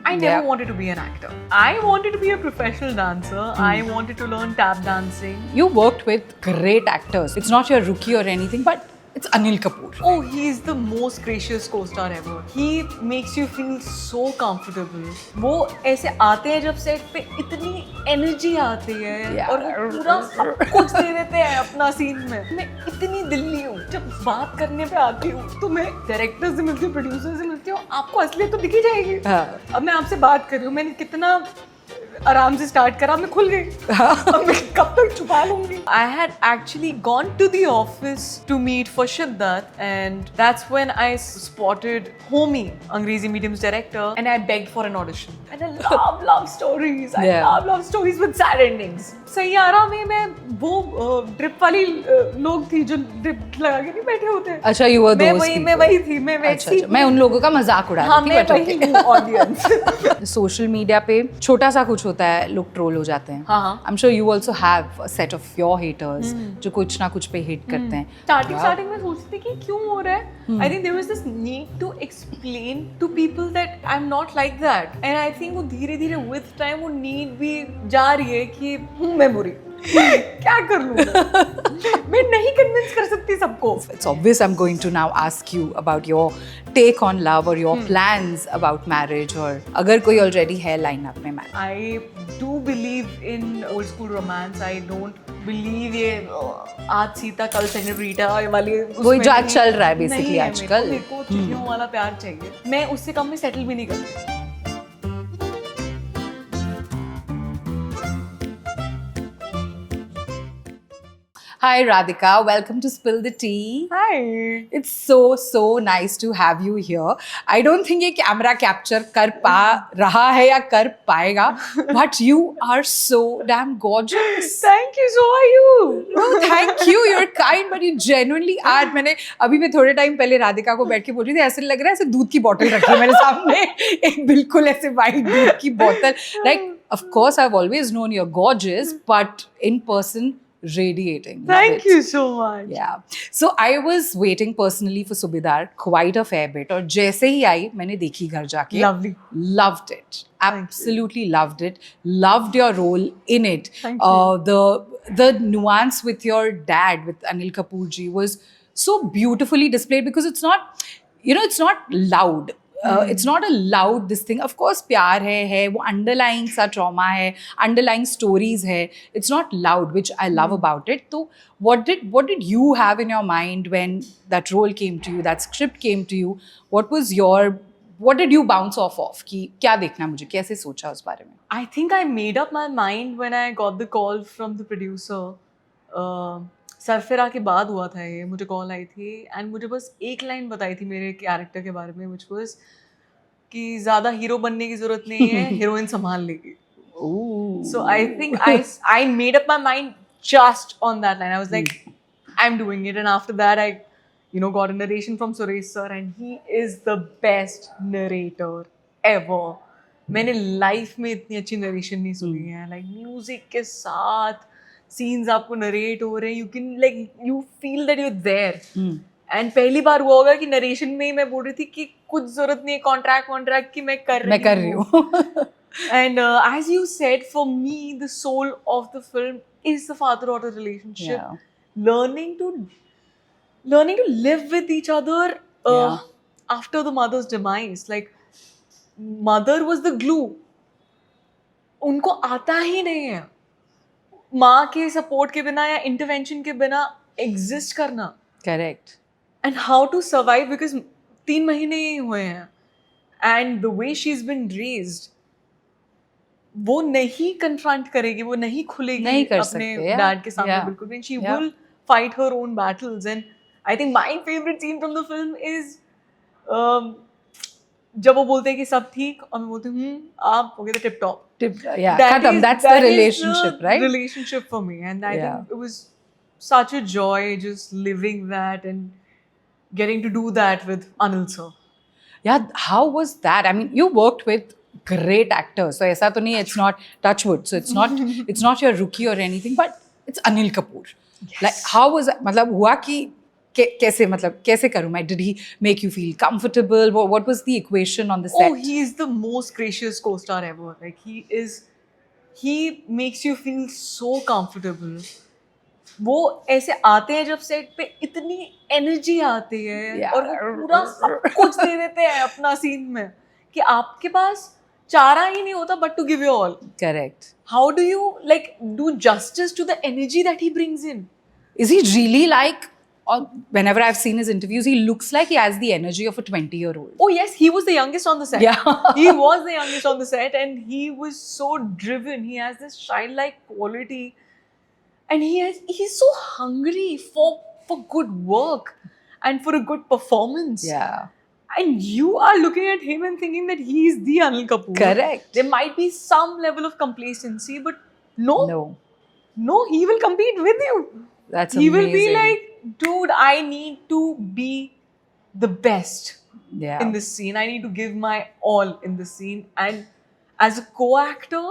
I never wanted to be an actor. I wanted to be a professional dancer. I wanted to learn tap dancing. You worked with great actors. It's not your rookie or anything, but it's Anil Kapoor. Oh, he's the most gracious co-star ever. He makes you feel so comfortable. वो ऐसे आते हैं जब set पे इतनी energy आती है और वो पूरा सब कुछ दे देते हैं अपना सीन में. मैं इतनी दिल्ली हूँ. जब बात करने पे आती हूँ तो मैं डायरेक्टर से मिलती हूँ, प्रोड्यूसर से मिलती हूँ. आपको असलियत तो दिखी जाएगी. अब मैं आपसे बात कर रही हूँ. मैंने कितना आराम से स्टार्ट करा, मैं खुल गई. अब मैं कब तक छुपा लूंगी. I had actually gone to the office to meet for Shiddat, and that's when I spotted Homi, Angrezi Medium's director, and I begged for an audition. And I love stories. I love stories with sad endings. Saiyaara में मैं वो drip वाली लोग थी जो drip लगा के नहीं बैठे होते. अच्छा, you were those people. मैं वही थी. मैं वैसी. मैं उन लोगों का मजाक उड़ा हाँ, मैं वही हूँ ऑडियंस. सोशल मीडिया पे छोटा सा कुछ होता है, लोग ट्रोल हो जाते हैं. I am sure you also have a set of your haters जो कुछ ना कुछ पे हिट करते हैं. स्टार्टिंग में सोचती थी कि क्यों हो रहा है. I think there was this need to explain to people that I am not like that. And I think वो धीरे धीरे विद टाइम वो नीड भी जा रही है कि मैं बुरी. क्या कर लूं. मैं नहीं कन्विंस कर सकती सबको. It's obvious I'm going to now ask you about your take on love or your plans about marriage, or अगर कोई already है lineup में marriage. I do believe in old school romance. I don't believe ये आज सीता कल senorita वाली. वही जो आज चल रहा है basically आजकल. मेरे को चिड़ियों वाला प्यार चाहिए. मैं उससे कम में सेटल भी नहीं करती. Hi Radhika, welcome to Spill the Tea. Hi. It's so nice to have you here. I don't think ये कैमरा कैप्चर कर पा रहा है या कर पाएगा, but you are so damn gorgeous. Thank you. So are you. Oh, thank you. You're kind, but you genuinely are. मैंने अभी मैं थोड़े टाइम पहले राधिका को बैठ के बोल रही थी, ऐसे लग रहा है ऐसे दूध की बोतल रखी है मेरे सामने, एक बिल्कुल ऐसे वाइट दूध की बोतल. Like, of course, I've always known you're gorgeous, but in person, radiating. Thank you so much. Yeah. So I was waiting personally for Subidar quite a fair bit. और जैसे ही आई मैंने देखी घर जाके. Lovely. Loved it. Absolutely loved it. Loved your role in it. Thank you. The nuance with your dad, with Anil Kapoor ji, was so beautifully displayed because it's not, it's not loud. It's not a loud this thing. Of course प्यार है वो underlying सा trauma है, underlying stories है. It's not loud, which I love about it. So what did you have in your mind when that role came to you, that script came to you? What did you bounce off of कि क्या देखना मुझे, कैसे सोचा उस बारे में? I think I made up my mind when I got the call from the producer. सरफेरा के बाद हुआ था ये, मुझे कॉल आई थी एंड मुझे बस एक लाइन बताई थी मेरे कैरेक्टर के बारे में, which was कि ज़्यादा हीरो बनने की ज़रूरत नहीं है, हीरोइन संभाल लेगी. So I think I made up my mind just on that line. I was like, I'm doing it. And after that, I got a narration from Suresh sir, and he is the best narrator ever. मैंने life में इतनी अच्छी narration नहीं सुनी है. Like music के साथ scenes आपको नरेट हो रहे हैं, you feel that you're there. And पहली बार हुआ होगा कि नरेशन में ही मैं बोल रही थी कि कुछ जरूरत नहीं है कॉन्ट्रैक्ट की, मैं कर रही हूँ. And as you said, for me, the soul of the film is the father-daughter relationship. Yeah. Learning to live with each other after the mother's demise. Like, mother was the glue. उनको आता ही नहीं है माँ के support के बिना या intervention के बिना एग्जिस्ट करना. Correct. And how to survive, because 3 महीने ही हुए हैं. And the way she's been raised, वो नहीं कन्फ्रंट करेगी, वो नहीं खुलेगी अपने डैड के सामने बिल्कुल भी. She will fight her own battles. And I think my favorite scene from the film is जब वो बोलते हैं कि सब ठीक और मैं बोलती हूँ आप हो गए थे tip top. That's the relationship, right? Relationship for me. And I think it was such a joy just living that and getting to do that with Anil sir. Yeah, how was that? I mean, you worked with great actors, so ऐसा तो नहीं, it's not touchwood, so it's not your rookie or anything, but it's Anil Kapoor. Yes. Like, how was that? मतलब हुआ कि कैसे मतलब कैसे करूँ मैं? Did he make you feel comfortable? What was the equation on the set? Oh, he is the most gracious co-star ever. Like he makes you feel so comfortable. वो ऐसे आते हैं जब सेट पे इतनी एनर्जी आती है और वो पूरा सब कुछ दे देते हैं अपना सीन में कि आपके पास चारा ही नहीं होता but to give you all. Correct. How do you like do justice to the energy that he brings in? Is he really like, or whenever I've seen his interviews, he looks like he has the energy of a 20-year-old. Oh yes, he was the youngest on the set. Yeah. He was the youngest on the set and he was so driven. He has this childlike quality and he's so hungry for good work and for a good performance. Yeah. And you are looking at him and thinking that he is the Anil Kapoor. Correct. There might be some level of complacency, but no, No. he will compete with you. That's He amazing. will be like, dude, I need to be the best Yeah. in this scene. I need to give my all in this scene. And as a co-actor,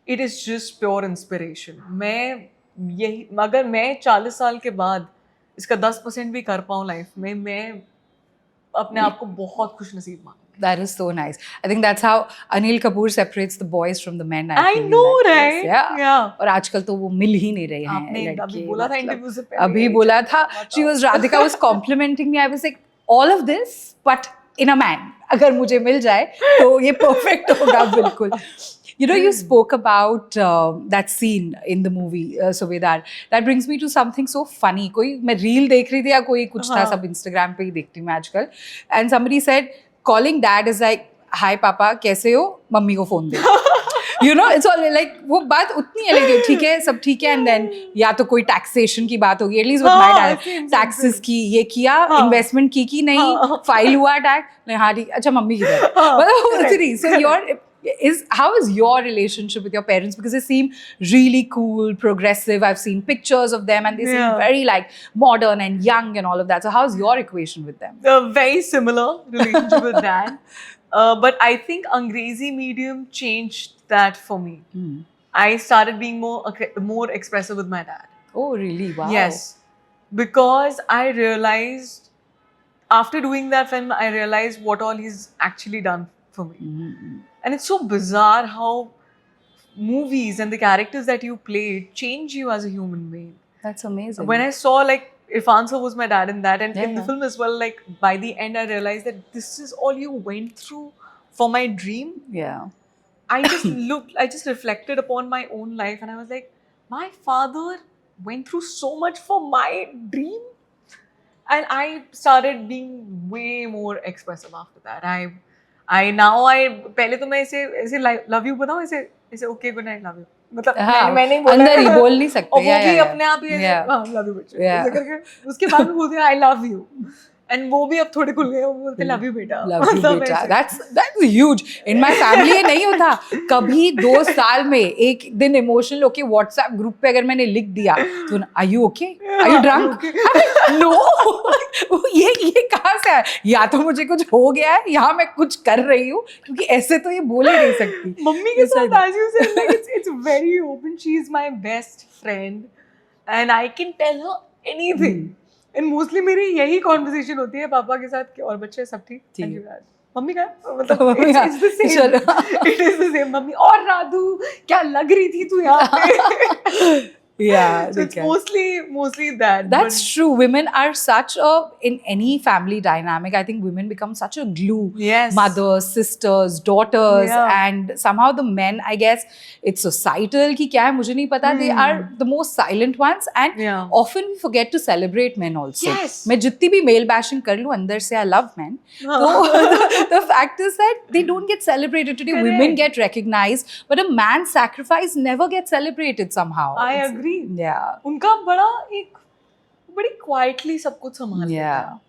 it is just pure inspiration. अगर मैं 40 साल के बाद इसका 10% भी कर पाऊँ life में, मैं अपने आप को बहुत खुश नसीब मानूँ. That is so nice. I think that's how Anil Kapoor separates the boys from the men. I feel know, in that right? case. Yeah. Yeah. और आजकल तो वो मिल ही नहीं रहे हैं आपने लड़के, अभी बोला था मतलब, इंटरव्यू से पहले. अभी बोला था. She was Radhika was complimenting me. I was like, all of this, but in a man. अगर मुझे मिल जाए तो ये perfect होगा बिल्कुल. You know, you spoke about that scene in the movie, Subedar. That brings me to something so funny. कोई मैं reel देख रही थी या कोई कुछ था, सब Instagram पे ही देखती हूँ मैं आजकल. And somebody said, calling dad is like, हाय पापा कैसे हो, मम्मी को phone they. You know, it's all like वो बात उतनी है लेकिन ठीक है सब ठीक है. And then या तो कोई taxation की बात होगी, at least with my dad, taxes की ये किया, investment की नहीं, file हुआ tax नहीं, हाँ ठीक, अच्छा मम्मी की तरह. मतलब उतनी. So how is your relationship with your parents? Because they seem really cool, progressive. I've seen pictures of them and they seem very like modern and young and all of that. So how's your equation with them? Very similar relationship with dad. But I think Angrezi medium changed that for me. I started being more expressive with my dad. Oh, really? Wow. Yes. Because I realized, after doing that film, I realized what all he's actually done for me. And it's so bizarre how movies and the characters that you played change you as a human being. That's amazing. When I saw like Irfan sir was my dad in that, and in the film as well, like by the end I realized that this is all you went through for my dream. Yeah. I just reflected upon my own life and I was like, my father went through so much for my dream. And I started being way more expressive after that. पहले तो मैं ऐसे love you बताऊँ, ऐसे okay good night love you, मतलब मैं नहीं बोला, अंदर ही बोल नहीं सकते, और वो भी अपने आप ही love you बेटा ऐसे करके, उसके बाद में बोलते हैं I love you, and वो भी अब थोड़े खुल गए, वो बोलते हैं love you बेटा. That's huge. In my family ये नहीं होता. कभी 2 साल में एक दिन इमोशनल होके WhatsApp ग्रुप पे अगर मैंने लिख दिया तो are you okay? Are you drunk? No. ये कहाँ से है? या तो मुझे कुछ हो गया है या मैं कुछ कर रही हूँ, क्योंकि ऐसे तो ये बोल ही नहीं सकती. मम्मी के साथ as you said, like it's very open. She is my best friend and I can tell her anything. And mostly मेरी यही conversation होती है पापा के साथ कि और बच्चे सब ठीक. मम्मी का मतलब it's the same. It is the same. Mummy और राधू क्या लग रही थी तू यहाँ पे. Yeah, so it's mostly that. That's true. Women are such in any family dynamic, I think women become such a glue. Yes. Mothers, sisters, daughters, and somehow the men, I guess, it's societal कि क्या है मुझे नहीं पता. They are the most silent ones, and often we forget to celebrate men also. Yes. मैं जितनी भी male bashing कर लूँ अंदर से I love men. So the fact is that they don't get celebrated today. Correct. Women get recognized, but a man's sacrifice never gets celebrated somehow. I agree. Yeah. उनका बड़ी quietly सब कुछ संभालते हैं.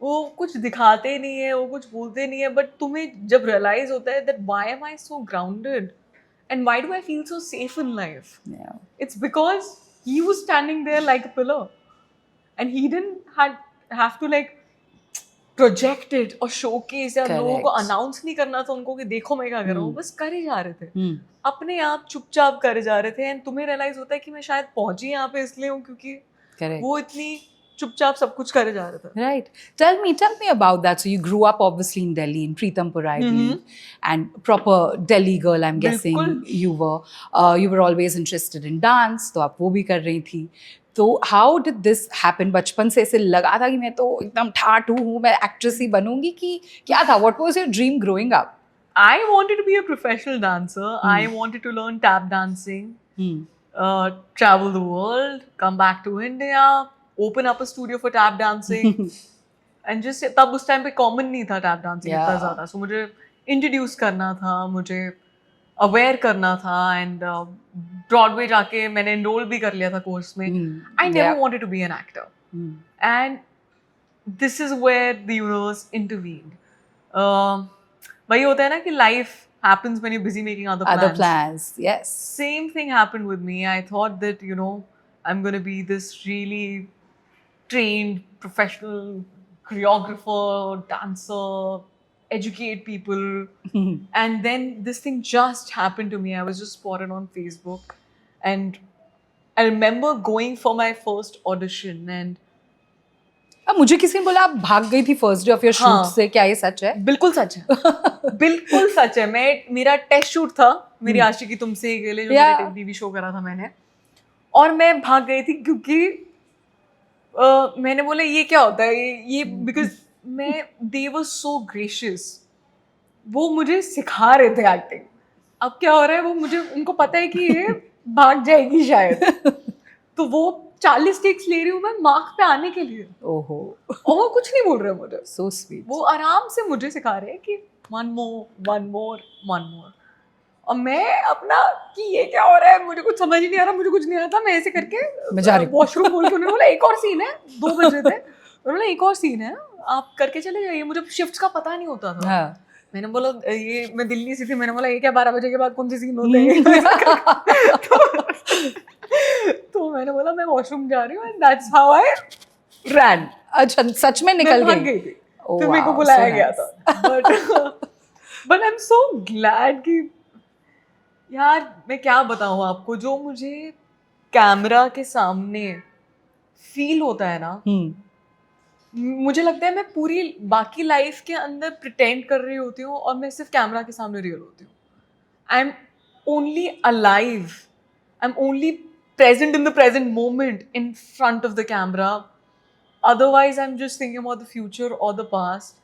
वो कुछ दिखाते नहीं है, वो कुछ बोलते नहीं है, but तुम्हें जब realize होता है that why am I so grounded and why do I feel so safe in life? Yeah. It's because he was standing there like a pillar and he didn't have to like project it or showcase या लोगों को announce नहीं करना था उनको कि देखो मैं क्या कर रहा हूँ, बस कर ही जा रहे थे. अपने आप चुपचाप करे जा रहे थे. एंड तुम्हें रियलाइज होता है कि मैं शायद पहुंची यहाँ पे इसलिए हूँ क्योंकि वो इतनी चुपचाप सब कुछ करे जा रहा था. Right. Tell me about that. So you grew up obviously in Delhi, in Pritampura, I believe, and proper Delhi girl. I'm guessing बिल्कुल. you were. You were always interested in dance. तो आप वो भी कर रही थी. तो how did this happen? बचपन से ऐसे लगा था कि मैं तो एकदम ठाठू हूँ, मैं एक्ट्रेस ही बनूंगी कि क्या था? What was your dream growing up? I wanted to be a professional dancer. I wanted to learn tap dancing, travel the world, come back to India, open up a studio for tap dancing, and just तब उस time पे common नहीं था tap dancing इतना ज़्यादा. So मुझे introduce करना था, मुझे aware करना था, and Broadway जाके मैंने enroll भी कर लिया था course में. I never wanted to be an actor, and this is where the universe intervened. वही होता है ना कि life happens when you're busy making other plans. Other plans, yes. Same thing happened with me. I thought that, you know, I'm going to be this really trained professional choreographer, dancer, educate people. And then this thing just happened to me. I was just spotted on Facebook. And I remember going for my first audition and अब मुझे किसी ने बोला आप भाग गई थी first day of your shoot से, क्या ये सच है? बिल्कुल सच है. बिल्कुल सच है. मेरा टेस्ट शूट था मेरी आशिकी तुमसे के लिए, जो मेरा टीवी शो करा था मैंने, और मैं भाग गई थी क्योंकि मैंने बोला ये क्या होता है ये because they were so gracious. वो मुझे सिखा रहे थे एक्टिंग. अब क्या हो रहा है, वो मुझे उनको पता है कि ये भाग जाएगी शायद, तो वो 40 टेक्स ले रही हूँ मैं मार्क पे आने के लिए. ओहो. और वो कुछ नहीं बोल रहे मुझे. So sweet. वो आराम से मुझे सिखा रहे हैं कि one more. और मैं अपना कि ये क्या हो रहा है, मुझे कुछ समझ ही नहीं आ रहा, मुझे कुछ नहीं आता. मैं ऐसे करके वॉशरूम बोल के उन्होंने बोला एक और सीन है, 2 बज रहे थे, उन्होंने बोला एक और सीन है आप करके चले जाइए. मुझे शिफ्ट्स का पता नहीं होता था. हाँ. मैंने बोला ये मैं दिल्ली से थी, मैंने बोला ये क्या 12 बजे के बाद कौन से सीन होते हैं. तो मैंने बोला मैं वॉशरूम जा रही हूँ, एंड दैट्स हाउ आई रैन. अच्छा, सच में निकल गई थी. तो मेरे को बुलाया गया था. But I am so glad कि यार मैं क्या बताऊँ आपको, जो मुझे कैमरा के सामने फील होता है ना, मुझे लगता है मैं पूरी बाकी लाइफ के अंदर प्रिटेंड कर रही होती हूँ और मैं सिर्फ कैमरा के सामने रियल होती हूँ. I am only alive, I am only present in the present moment in front of the camera. Otherwise, I'm just thinking about the future or the past.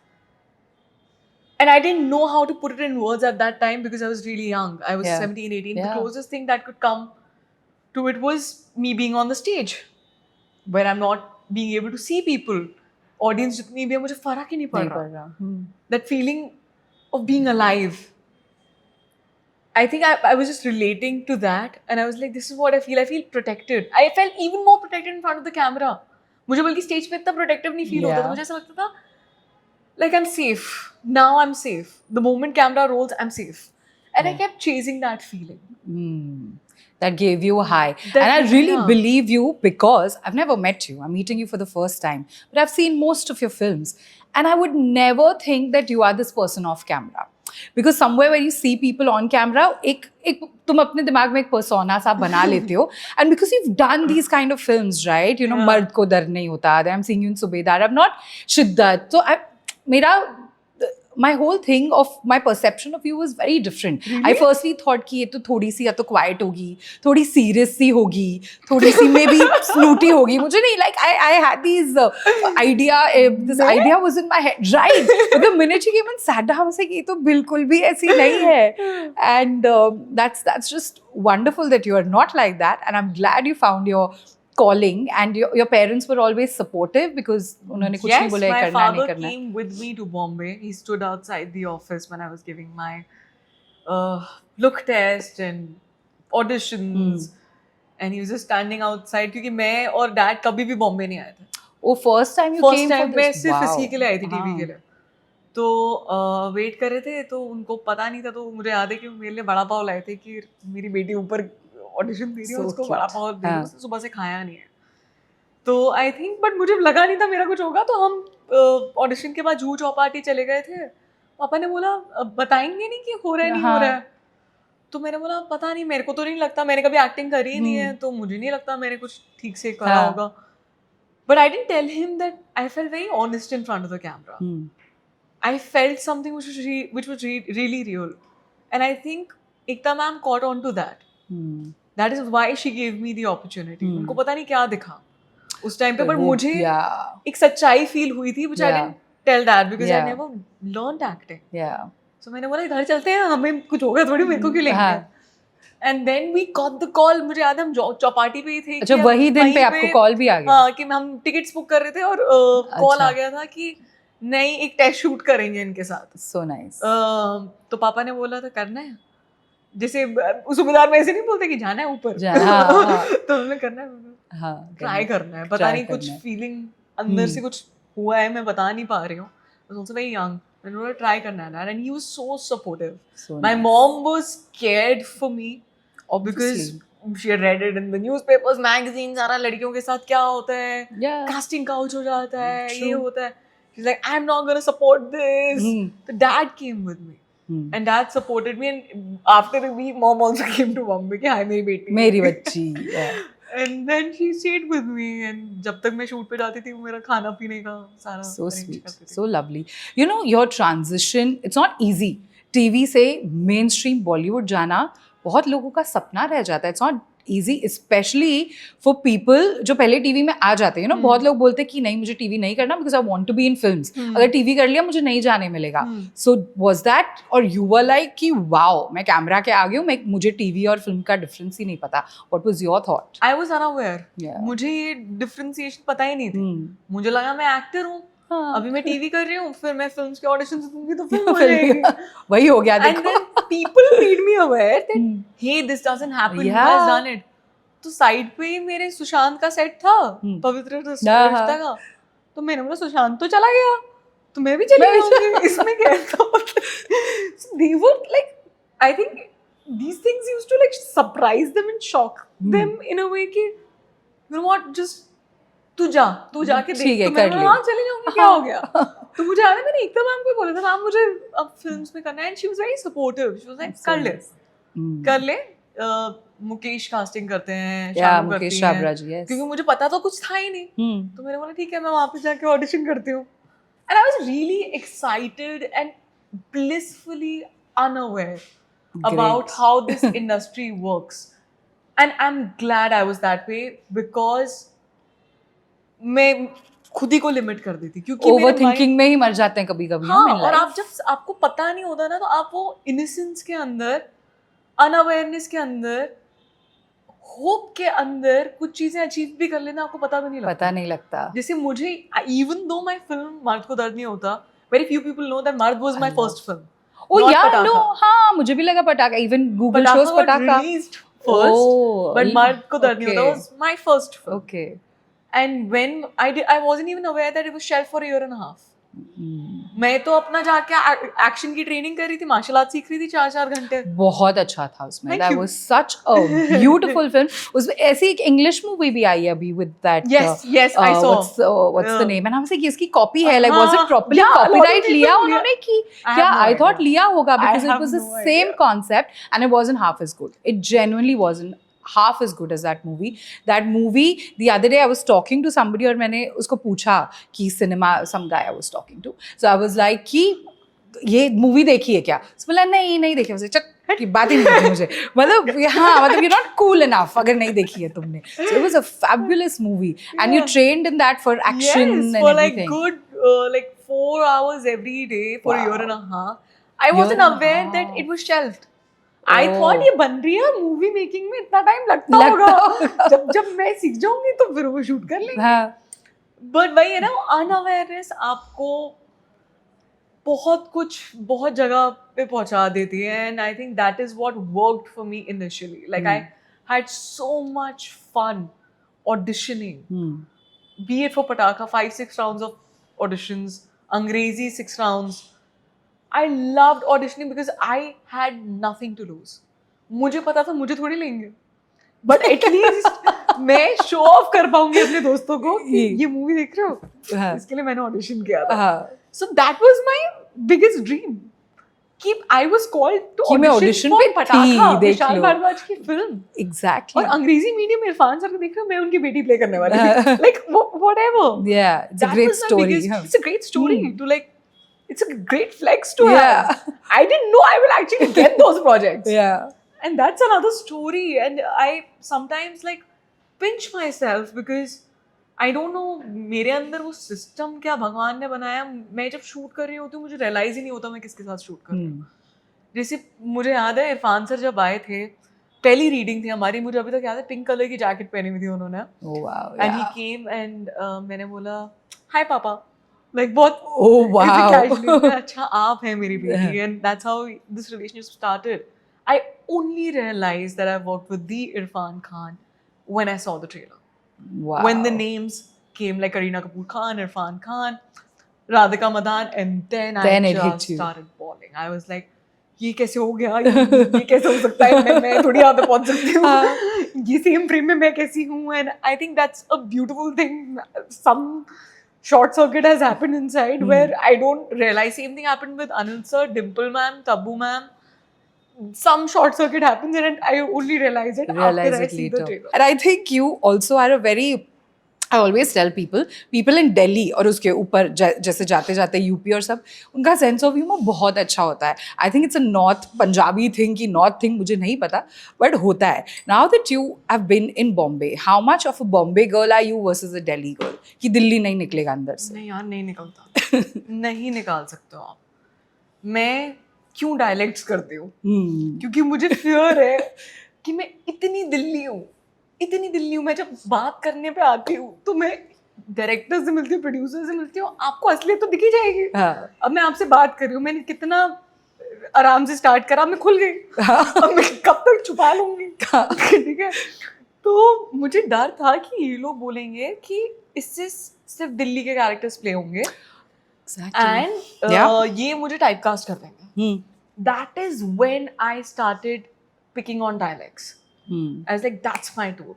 And I didn't know how to put it in words at that time because I was really young. I was 17, 18. The closest thing that could come to it was me being on the stage, where I'm not being able to see people. Audience jitni bhi hai, mujhe farak hi nahi pad raha. That feeling of being alive. I think I was just relating to that, and I was like, this is what I feel. I feel protected. I felt even more protected in front of the camera. मुझे बल्कि stage पे इतना protective नहीं feel होता था. मुझे ऐसा लगता था like I'm safe. Now I'm safe. The moment camera rolls, I'm safe. And I kept chasing that feeling. That gave you a high. And I really believe you because I've never met you. I'm meeting you for the first time. But I've seen most of your films. And I would never think that you are this person off camera. Because somewhere when you see people on camera, एक तुम अपने दिमाग में एक persona सा बना लेते हो. And because you've done these kind of films, right? You know, मर्द को दर्द नहीं होता. I'm seeing you in Subedar. I'm not Shiddat. So my whole thing of my perception of you was very different. Really? I firstly thought कि ये तो थोड़ी सी या तो quiet होगी, थोड़ी serious सी होगी, थोड़ी सी maybe snooty होगी. मुझे नहीं, like I had these this idea was in my head, right? But the minute she came and sat down, I was like ये तो बिल्कुल भी ऐसी नहीं है. And that's just wonderful that you are not like that. And I'm glad you found your calling, and your parents were always supportive because उन्होंने कुछ नहीं बोला करना नहीं करना. Yes, my father came with me to Bombay. He stood outside the office when I was giving my look test and auditions, and he was just standing outside क्योंकि मैं और dad कभी भी बॉम्बे नहीं आए थे. Oh, first time you came for this? मैं सिर्फ इसी के लिए आई थी, टीवी के लिए. तो वेट कर रहे थे, तो उनको पता नहीं था, तो मुझे याद है कि मेरे लिए बड़ा पाव लाए थे कि मेरी बेटी ऊपर ऑडिशन दे रही है, उसको बड़ा पाव दे दो. उसने सुबह से खाया नहीं है. तो आई थिंक, बट मुझे लगा नहीं था मेरा कुछ होगा. तो हम ऑडिशन के बाद जूह चौपाटी चले गए थे. पापा ने बोला बताएंगे नहीं कि हो रहा है नहीं हो रहा है. तो मैंने बोला पता नहीं, मेरे को तो नहीं लगता, मैंने कभी एक्टिंग करी ही नहीं है, तो मुझे नहीं लगता मैंने कुछ ठीक से करा होगा. But I didn't tell him that I felt very honest in front of the camera. I felt something which was really real. And I think Ekta ma'am caught on to that. That is why she gave me the opportunity. उनको पता नहीं क्या दिखा उस time पे, but मुझे एक सच्चाई फील हुई थी, which I didn't tell that because I never learned acting. So मैंने बोला घर चलते हैं, हमें कुछ होगा थोड़ी, मेरे को क्यों लेंगे. And then we got the call. मुझे याद है हम चौपाटी पे ही थे. अच्छा, वही दिन पे आपको कॉल भी आ गया? हाँ, कि हम टिकट्स बुक कर रहे थे और कॉल आ गया था कि नहीं एक टेस्ट शूट करेंगे इनके साथ. So nice. तो पापा ने बोला था करना है, जैसे सूबेदार में ऐसे नहीं बोलते कि जाना है ऊपर. तो उन्होंने करना है, ट्राई करना है. पता नहीं कुछ फीलिंग अंदर से कुछ हुआ है, मैं बता नहीं पा रही हूँ. I was also very young. And I try karna hai, and he was so supportive. My mom was scared for me, because she had read it in the newspapers, magazines, सारा लड़कियों के साथ क्या होता है, casting couch हो जाता है, ये होता है. She's like, I'm not gonna support this. So dad came with me, and dad supported me. And after a week, mom also came to Bombay कि हाय मेरी बेटी, मेरी बच्ची. And then she stayed with me, and जब तक मैं shoot पे जाती थी वो मेरा खाना पीने का सारा so sweet, so lovely. You know, your transition, it's not easy. TV से mainstream Bollywood जाना बहुत लोगों का सपना रह जाता है. It's not easy, especially for people जो पहले TV में आ जाते हैं. You know, बहुत लोग बोलते हैं कि नहीं मुझे TV नहीं करना because I want to be in films. अगर TV कर लिया मुझे नहीं जाने मिलेगा. So was that, or you were like कि wow मैं कैमरा के आगे हूँ, मुझे TV और फिल्म का डिफरेंस ही नहीं पता. What was your thought? I was unaware. मुझे ये डिफरेंशिएशन पता ही नहीं थी. मुझे लगा मैं एक्टर हूँ, अभी मैं टीवी कर रही हूँ, फिर मैं फिल्म्स के ऑडिशंस दूंगी तो फिल्म हो जाएगी. वही हो गया देखो. And then people made me aware that hey this doesn't happen, he has done it. तो साइड पे ही मेरे सुशांत का सेट था, पवित्र रिश्ता का. तो मैंने बोला सुशांत तो चला गया तो मैं भी चली जाऊंगी, इसमें क्या था. So they were like, I think these things used to like surprise them and shock them in a way कि you know what, just तू जाके देख. तो मैं हाँ चली जाऊंगी, क्या हो गया. तो मुझे याद है मैंने एकता मैम को बोला था मैम मुझे अब फिल्म्स में करना है, and she was very supportive. She was like कर ले मुकेश कास्टिंग करते हैं, शानू करती हैं, क्योंकि मुझे पता तो कुछ था ही नहीं. तो मैंने बोला ठीक है मैं वहाँ पे जाके ऑडिशन करती हूँ. And I was really excited and blissfully unaware about how this industry works. And I'm glad I was that way because मैं खुद ही को लिमिट कर देती, क्योंकि ओवरथिंकिंग में ही मर जाते हैं कभी-कभी. हाँ, और आप जब आपको पता नहीं होता ना तो आप वो इनोसेंस के अंदर, अनअवेयरनेस के अंदर, होप के अंदर कुछ चीजें अचीव भी कर लेना आपको पता नहीं लगता. जैसे मुझे इवन दो माय फिल्म मर्द को दर्द नहीं होता, very few people know that Mard was my first film. Oh yeah, no, हाँ मुझे भी लगा पटाखा. Even Google shows पटाखा first, but मर्द को दर्द नहीं होता was my first film. Okay. And when I wasn't even aware that it was shelved for a year and a half. मैं तो अपना जाके एक्शन की ट्रेनिंग कर रही थी, मार्शल आर्ट सीख रही थी 4-4 घंटे. बहुत अच्छा था उसमें. That was such a beautiful film. उसमें ऐसी एक इंग्लिश मूवी भी आई अभी with that. Yes, I saw. What's the name? And हमसे कि इसकी कॉपी है, like was it properly copyright लिया उन्होंने कि क्या? I thought लिया होगा because it was the same concept and it wasn't half as good. It genuinely wasn't half as good as that movie. That movie, the other day I was talking to somebody और मैंने उसको पूछा कि cinema, some guy I was talking to. So I was like कि ये movie देखी है क्या? So बोला नहीं देखी. मुझे चक की बात ही नहीं करनी मुझे. मतलब हाँ मतलब you're not cool enough अगर नहीं देखी है तुमने. So it was a fabulous movie and you trained in that for action and for everything. Like good like 4 hours every day for a year and a half. I wasn't aware that it was shelved. I thought ये बन रही है, movie making में इतना time लगता होगा. जब मैं सीख जाऊंगी तो फिर वो शूट कर लेंगे. बट वही है ना, अनअवेयरनेस आपको बहुत जगह पे पहुंचा देती है. And I think that is what worked for me initially. Like I had so much fun auditioning, be it for Pataakha 5-6 rounds of auditions, अंग्रेजी 6 rounds. I loved auditioning because I had nothing to lose. मुझे पता था मुझे थोड़ी लेंगे, but at least मैं show off कर पाऊंगी अपने दोस्तों को कि ये मूवी देख रहे हो, इसके लिए मैंने ऑडिशन किया था. So that was my biggest dream. कि I was called to कि मैं audition audition for पे थी, पटाखा, देख विशाल लो। भारद्वाज की फिल्म। Exactly. और अंग्रेजी मीडियम में इरफान सर को देख रहा हूँ, मैं उनकी बेटी प्ले करने वाली थी। Like whatever. Yeah, it's a That great was my story. biggest- huh? It's a great story to like. It's a great flex to Yeah. have. I didn't know I will actually get those projects. Yeah. And that's another story. And I sometimes like pinch myself because I don't know मेरे अंदर वो system क्या भगवान ने बनाया। मैं जब shoot कर रही होती हूँ मुझे रियलाइज ही नहीं होता मैं किसके साथ शूट कर रही हूँ। जैसे मुझे याद है इरफान सर जब आए थे, पहली रीडिंग थी हमारी, मुझे अभी तक याद है, पिंक कलर की जैकेट पहनी हुई थी उन्होंने। Oh wow. And he Yeah. Came and मैंने बोला हाय पापा, लाइक बहुत Oh wow. casually, अच्छा आप हैं मेरी बेटी, and that's how this relationship started. I only realized that I worked with the Irrfan Khan when I saw the trailer. Wow. When the names came like Kareena Kapoor Khan, Irfan Khan, Radhika Madan, and then I Then it just hit you. started bawling. I was like, ये कैसे हो गया? ये कैसे हो सकता है? मैं थोड़ी यहाँ पे पहुँच सकती हूँ। ये same frame में मैं कैसी हूँ? And I think that's a beautiful thing. Some short circuit has happened inside where I don't realize. Same thing happened with Anil sir, Dimple ma'am, Tabu ma'am. Some short circuit happens and I only realize it Realize after I it see later. the trailer. And I think you also are a very, I always tell people in Delhi और उसके ऊपर जैसे जाते जाते UP और सब, उनका sense of humour बहुत अच्छा होता है। I think it's a north Punjabi thing कि नॉर्थ थिंग मुझे नहीं पता, बट होता है। Now that you have been in Bombay, how much of a Bombay girl are you versus a Delhi girl, कि दिल्ली नहीं निकलेगा अंदर से? नहीं यार, नहीं निकलता। नहीं निकाल सकते हो आप। मैं क्यों डायलेक्ट्स करती हूँ? क्योंकि मुझे फियर है कि मैं इतनी दिल्ली हूँ, मैं जब बात करने पे आती हूँ तो मैं डायरेक्टर से मिलती हूँ, प्रोड्यूसर से मिलती हूँ, आपको असलियत तो दिखी जाएगी। अब मैं आपसे बात कर रही हूँ, मैंने कितना आराम से स्टार्ट करा, मैं खुल गई। अब मैं कब तक छुपा लूंगी? ठीक है, तो मुझे डर था कि ये लोग बोलेंगे कि इससे सिर्फ दिल्ली के कैरेक्टर्स प्ले होंगे एंड ये मुझे टाइपकास्ट कर देंगे। That is when I started picking on dialects. I was like, that's my tool.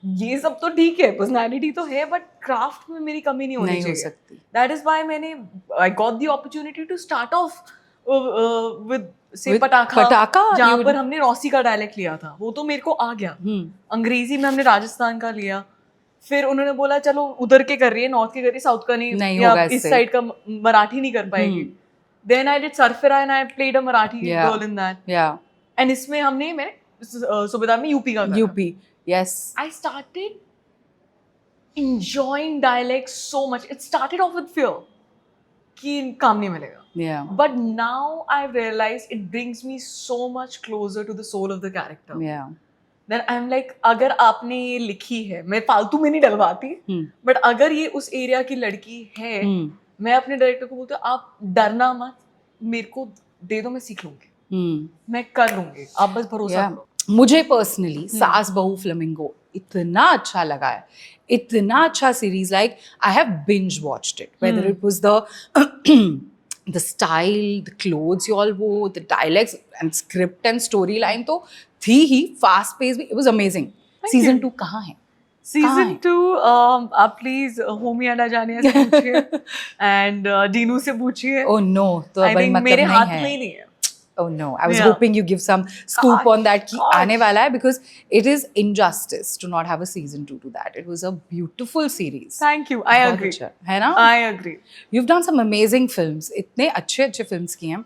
ये सब तो ठीक है, पर्सनैलिटी तो है, बट क्राफ्ट में मेरी कमी नहीं होनी चाहिए। That is why I got the opportunity to start off with से पटाखा, जहाँ पर हमने रॉसी का डायलेक्ट लिया था, वो तो मेरे को आ गया। अंग्रेजी में हमने राजस्थान का लिया, फिर उन्होंने बोला चलो उधर के कर रही है, नॉर्थ के कर रही है, साउथ का नहीं या इस साइड का मराठी नहीं कर पाएगी। Then I did Sarfira and I played a Marathi girl in that. Yeah. And इसमें मैंने सुबेदार में यूपी का करा। UP, yes. I started enjoying dialects so much. It started off with fear कि काम नहीं मिलेगा. Yeah. But now I've realized it brings me so much closer to the soul of the character. Yeah. Then I'm like, अगर आपने ये लिखी है, मैं फालतू में नहीं डलवाती, but अगर ये उस एरिया की लड़की है, मैं अपने डायरेक्टर को बोलती हूँ आप डरना मत, मेरे को दे दो, मैं सीख लूंगी, मैं कर लूंगी, आप बस भरोसा करो। मुझे पर्सनली सास बहू फ्लेमिंगो इतना अच्छा लगा है, इतना अच्छा series, like I have binge watched it, whether it was the style, the clothes you all wore, the dialects and script and storyline तो थी ही, fast paced भी, it was amazing. Season 2 कहाँ है? Season 2 आप प्लीज होमी अड्डा जानिया से पूछिए एंड डीनू से पूछिए। Oh no, तो I think मेरे हाथ में ही नहीं है। Oh no, I was hoping you give some scoop on that कि आने वाला है, because it is injustice to not have a season 2 to that. It was a beautiful series. Thank you, I agree. है ना? I agree. You've done some amazing films. इतने अच्छे films किए हैं.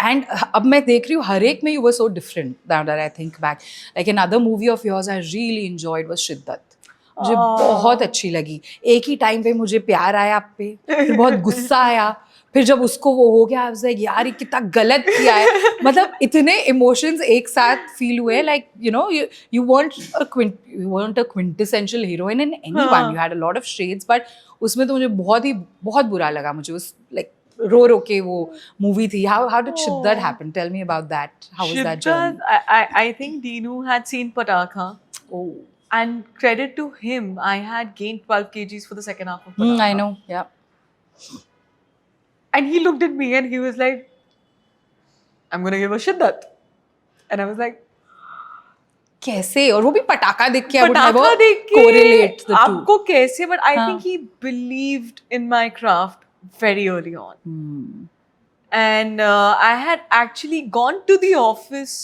And अब मैं देख रही हूँ हर एक में you were so different now that I think back. Like another movie of yours I really enjoyed was Shiddat. मुझे बहुत अच्छी लगी। एक ही टाइम पे मुझे प्यार आया आप पे, फिर बहुत गुस्सा आया, फिर जब उसको वो हो गया, यार ये कितना गलत किया है, मतलब इतने इमोशंस एक साथ फील हुए, like you know you weren't a quintessential heroine in anyone, you had a lot of shades, but उसमें तो मुझे बहुत बुरा लगा, मुझे उस लाइक रो के वो मूवी थी। How did Shiddat happen? Tell me about that. How was that journey? I think Dinu had seen Patakha. Oh. And credit to him, I had gained 12 kgs for the second half of Patakha. I know, yeah. And he looked at me and he was like, I'm going to give a Shiddat. And I was like, कैसे? और वो भी पटाखा देख के, पटाखा देख के correlate the two. आपको कैसे? But I think he believed in my craft very early on. and I had actually gone to the office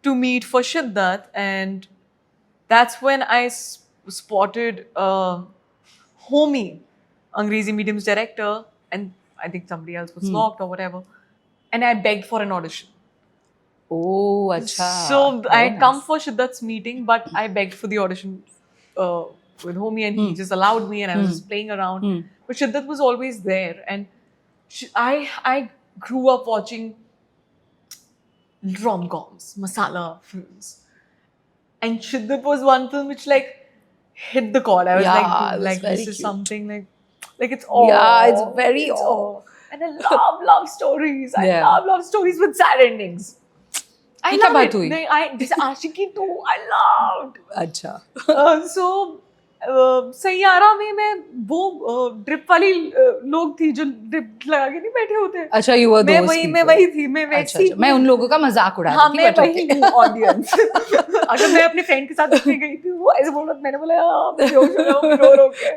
to meet for Shiddat, and that's when I spotted Homie, Angrezi medium's director, and I think somebody else was locked or whatever, and I begged for an audition. Oh, acha. So I Very had come nice. for Shiddat's meeting, but I begged for the audition with Homie, and he just allowed me, and I was just playing around. But Shiddat was always there, and I grew up watching rom-coms, masala films, and Shiddat was one film which like hit the chord. I was Yeah, like, it dude, was like very this is cute. something like it's all. Yeah, it's very awe. And I love stories. I Yeah. love stories with sad endings. I ये कब love बात it. हुई? This Ashiki too, I loved. अच्छा. So Saiyaara में मैं वो drip वाली लोग थी जो ड्रिप लगा के नहीं बैठे होते. अच्छा, you were मैं those वही people. मैं वही थी. मैं अच्छा, वैसी अच्छा. मैं उन लोगों का मजाक उड़ा हाँ रही थी, मैं but वही okay. हूँ ऑडियंस. अगर मैं अपने फ्रेंड के साथ देखने गई थी वो ऐसे बोल रहा था, मैंने बोला बेहोश हो जाऊँ रो के.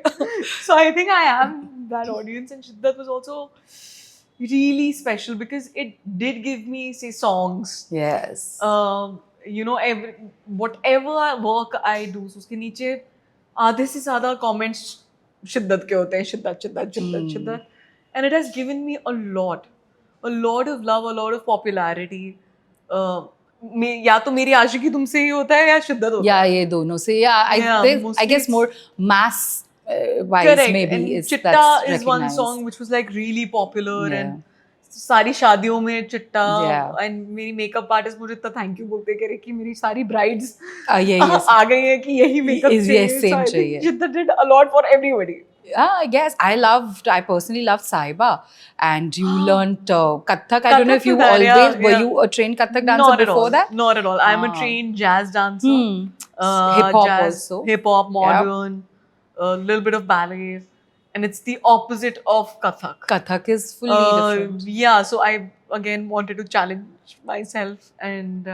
So I think I am that audience, and Shiddat was also really special because it did give me say songs. Yes. You know, whatever work I do, so उसके नीचे आधे से ज़्यादा comments शिद्दत के होते हैं, शिद्दत, and it has given me a lot of love, a lot of popularity. या तो मेरी आशिकी तुमसे ही होता है या शिद्दत होता है. Yeah, ये दोनों से. Yeah, I mostly guess it's- more mass wise Correct. maybe And is Chitta that's is one recognized. song which was like really popular, Yeah. and सारी शादियों में चिट्टा. Yeah. And मेरी मेकअप आर्टिस्ट मुझे इतना थैंक यू बोलते कह रहे कि मेरी सारी ब्राइड्स yes. आ गई हैं कि यही मेकअप Yes, चाहिए. same So I think चाहिए. Chitta did a lot for everybody. Yeah, I guess I personally loved Saiba, and you learnt Kathak. I don't know if you Kathak with that, always yeah, were yeah. you a trained Kathak dancer Not at before all. that? Not at all. I'm a Ah. trained jazz dancer. Hip hop jazz, also. Hip hop, modern, a little bit of ballet, and it's the opposite of Kathak. Kathak is fully different. Yeah, so I again wanted to challenge myself, and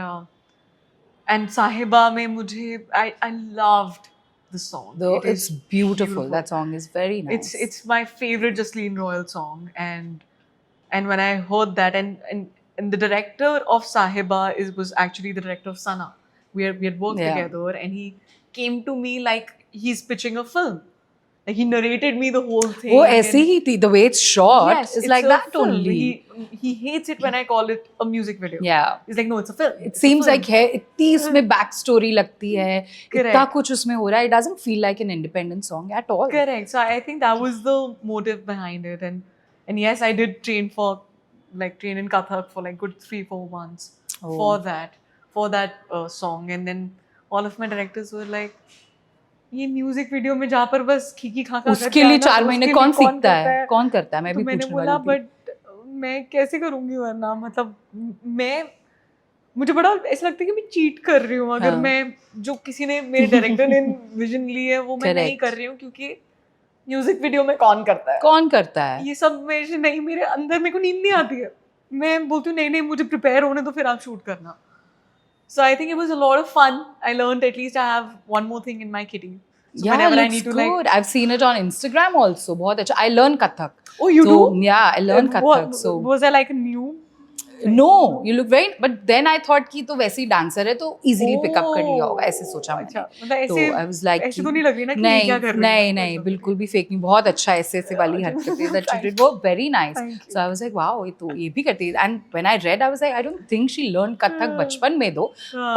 Sahiba mein mujhe I loved the song. It's beautiful. That song is very nice. It's my favorite Jasleen Royal song, and when I heard that, and the director of Sahiba was actually the director of Sana. We had worked Yeah. together, and he came to me like he's pitching a film. Like he narrated me the whole thing. वो ऐसे ही थी. The way it's shot Yes, is it's like a that film. only. He hates it when I call it a music video. Yeah. He's like, no, it's a film. It It's a seems film. like है इतनी इसमें back story लगती है. Correct. इतना कुछ उसमें हो रहा है. It doesn't feel like an independent song at all. Correct. So I think that was the motive behind it, and yes, I did train in Kathak for like good 3-4 months for that song, and then all of my directors were like, ये music video में जहाँ पर बस खीखी खाखा उसके लिए 4 महीने कौन सीखता है? कौन करता है? मैं तो भी मैंने पूछने बोला वाली थी. बट मैं कैसे करूँगी वरना मतलब मुझे बड़ा ऐसा लगता है कि मैं चीट कर रही हूँ अगर हाँ. मैं जो किसी ने मेरे डायरेक्टर ने विजन ली है वो मैं नहीं Correct. कर रही हूँ क्योंकि म्यूजिक वीडियो में कौन करता है? कौन करता है? ये सब मेरे से नहीं, मेरे अंदर मेरे को नींद नहीं आती है. मैं बोलती हूँ नहीं मुझे प्रिपेयर होने तो फिर आप शूट करना. So I think it was a lot of fun. I learned at least I have one more thing in my kitty. So Yeah, whenever I looks need to good. I've seen it on Instagram also. बहुत अच्छा. I learned Kathak. Oh, you So, do? yeah, I learned Kathak. So Was I like a new? no, you look very. But then I thought कि तो वैसे ही dancer है तो easily pick up कर लिया होगा. ऐसे सोचा मैंने. अच्छा, मतलब तो ऐसे I was like ऐसे तो नहीं लग रही ना कि ये क्या कर रही है? नहीं बिल्कुल भी फेक नहीं. बहुत अच्छा ऐसे वाली हरकतें that she did were very nice. Thank you. So I was like wow ये तो ये भी करती है. And when I read I was like I don't think she learned Kathak बचपन में though.